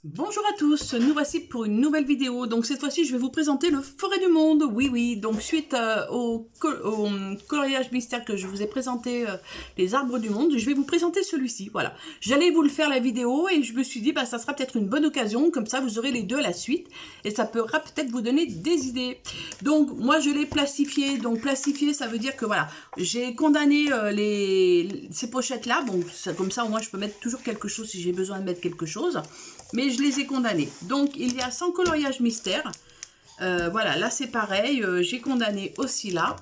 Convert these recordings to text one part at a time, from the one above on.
Bonjour à tous, nous voici pour une nouvelle vidéo. Donc cette fois-ci, je vais vous présenter le Forêt du Monde. Oui, donc suite au coloriage mystère que je vous ai présenté, les arbres du monde, je vais vous présenter celui-ci. Voilà, j'allais vous le faire la vidéo et je me suis dit, bah ça sera peut-être une bonne occasion, comme ça vous aurez les deux à la suite et ça pourra peut-être vous donner des idées. Donc moi je l'ai plastifié. Donc plastifié, ça veut dire que voilà, j'ai condamné ces pochettes là. Bon, comme ça au moins je peux mettre toujours quelque chose si j'ai besoin de mettre quelque chose. Mais je les ai condamnés. Donc, il y a 100 coloriages mystères. Voilà, là, c'est pareil. J'ai condamné aussi là.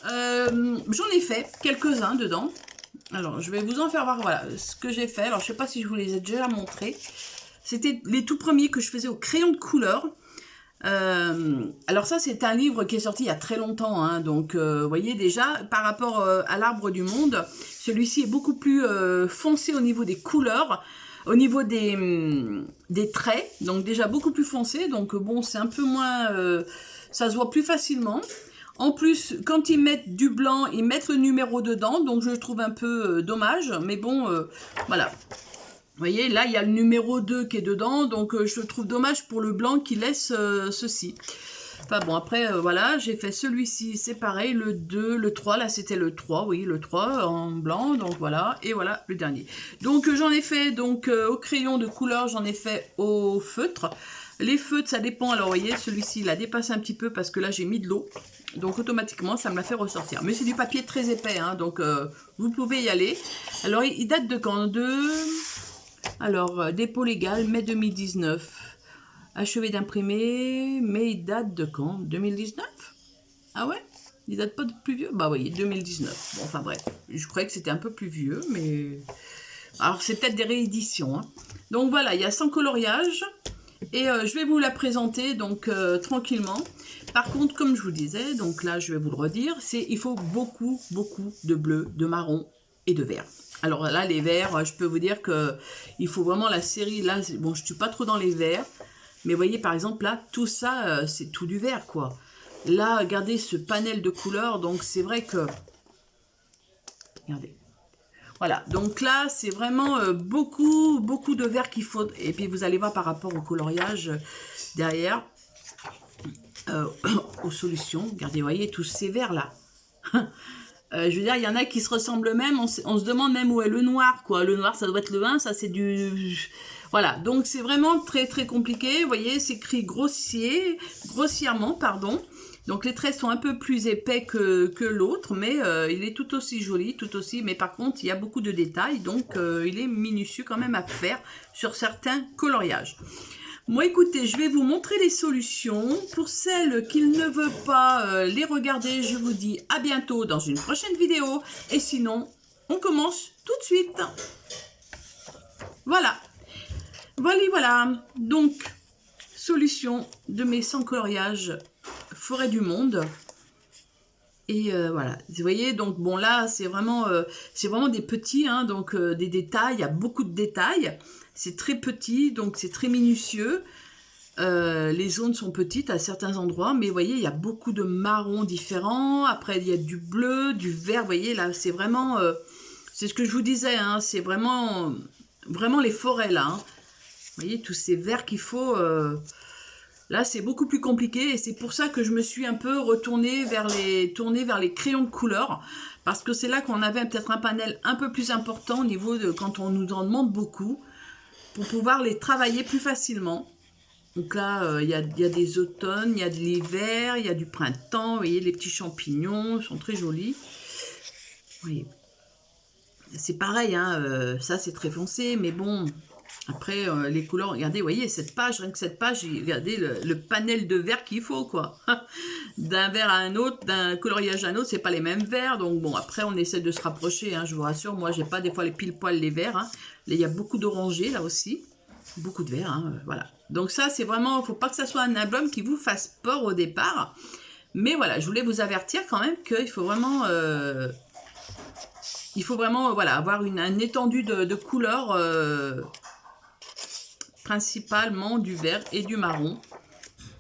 J'en ai fait quelques-uns dedans. Alors, je vais vous en faire voir, voilà, ce que j'ai fait. Alors, je ne sais pas si je vous les ai déjà montrés. C'était les tout premiers que je faisais au crayon de couleur. Alors ça, c'est un livre qui est sorti il y a très longtemps. Hein, donc, vous voyez déjà, par rapport à l'arbre du monde, celui-ci est beaucoup plus foncé au niveau des couleurs. Au niveau des traits, donc déjà beaucoup plus foncé, donc bon, c'est un peu moins... ça se voit plus facilement. En plus, quand ils mettent du blanc, ils mettent le numéro dedans, donc je le trouve un peu dommage, mais bon, voilà. Vous voyez, là, il y a le numéro 2 qui est dedans, donc je le trouve dommage pour le blanc qui laisse ceci. Enfin bon, après, voilà, j'ai fait celui-ci, c'est pareil, le 2, le 3, là c'était le 3, oui, le 3 en blanc, donc voilà, et voilà le dernier. Donc j'en ai fait donc au crayon de couleur, j'en ai fait au feutre. Les feutres, ça dépend, alors vous voyez, celui-ci, il a dépassé un petit peu parce que là j'ai mis de l'eau, donc automatiquement ça me l'a fait ressortir. Mais c'est du papier très épais, hein, donc vous pouvez y aller. Alors il date de quand? Alors, dépôt légal, mai 2019. Achevé d'imprimer, mais il date de quand? 2019? Ah ouais? Il date pas de plus vieux? Bah oui, 2019. Bon, enfin bref, je croyais que c'était un peu plus vieux, mais... Alors, c'est peut-être des rééditions. Hein. Donc voilà, il y a 100 coloriages, et je vais vous la présenter, donc, tranquillement. Par contre, comme je vous disais, donc là, je vais vous le redire, il faut beaucoup de bleu, de marron et de vert. Alors là, les verts, je peux vous dire que il faut vraiment la série, là, bon, je ne suis pas trop dans les verts, mais vous voyez, par exemple, là, tout ça, c'est tout du vert, quoi. Là, regardez ce panel de couleurs, donc c'est vrai que... Regardez. Voilà, donc là, c'est vraiment beaucoup de vert qu'il faut. Et puis, vous allez voir par rapport au coloriage derrière, aux solutions. Regardez, vous voyez, tous ces verts-là. Je veux dire, il y en a qui se ressemblent même, on se demande même où est le noir, quoi. Le noir, ça doit être le 1, ça c'est du... Voilà, donc c'est vraiment très compliqué. Vous voyez, c'est écrit grossièrement, pardon. Donc les traits sont un peu plus épais que l'autre, mais il est tout aussi joli, mais par contre, il y a beaucoup de détails, donc il est minutieux quand même à faire sur certains coloriages. Moi, écoutez, je vais vous montrer les solutions. Pour celles qui ne veulent pas les regarder, je vous dis à bientôt dans une prochaine vidéo. Et sinon, on commence tout de suite. Voilà. Voilà. Donc, solution de mes 100 coloriages Forêt du Monde. Et voilà, vous voyez, donc bon là, c'est vraiment des petits, hein, donc des détails, il y a beaucoup de détails. C'est très petit, donc c'est très minutieux. Les zones sont petites à certains endroits, mais vous voyez, il y a beaucoup de marrons différents. Après, il y a du bleu, du vert, vous voyez, là, c'est vraiment... c'est ce que je vous disais, hein, c'est vraiment les forêts, là. Hein. Vous voyez, tous ces verts qu'il faut... Là, c'est beaucoup plus compliqué et c'est pour ça que je me suis un peu tournée vers les crayons de couleur parce que c'est là qu'on avait peut-être un panel un peu plus important au niveau de quand on nous en demande beaucoup pour pouvoir les travailler plus facilement. Donc là, il y a des automnes, il y a de l'hiver, il y a du printemps. Vous voyez, les petits champignons sont très jolis. Oui. C'est pareil, hein, ça c'est très foncé, mais bon... Après, les couleurs, regardez, vous voyez, cette page, rien que cette page, regardez le panel de verre qu'il faut, quoi. D'un vert à un autre, d'un coloriage à un autre, c'est pas les mêmes verts. Donc bon, après, on essaie de se rapprocher, hein, je vous rassure. Moi, j'ai pas des fois les pile-poil les verts. Hein. Là, il y a beaucoup d'orangés, là aussi. Beaucoup de verts, hein, voilà. Donc ça, c'est vraiment, faut pas que ça soit un album qui vous fasse peur au départ. Mais voilà, je voulais vous avertir quand même qu'il faut vraiment... voilà, avoir une étendue de couleurs... principalement du vert et du marron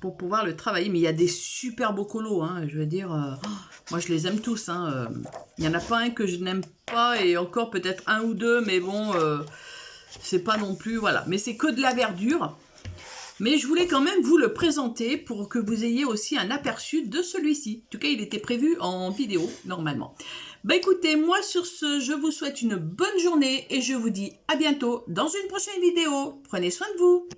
pour pouvoir le travailler. Mais il y a des super beaux colos, hein, je veux dire, moi je les aime tous. Hein, il n'y en a pas un que je n'aime pas, et encore peut-être un ou deux, mais bon, c'est pas non plus, voilà. Mais c'est que de la verdure. Mais je voulais quand même vous le présenter pour que vous ayez aussi un aperçu de celui-ci. En tout cas, il était prévu en vidéo, normalement. Bah écoutez, moi sur ce, je vous souhaite une bonne journée et je vous dis à bientôt dans une prochaine vidéo. Prenez soin de vous.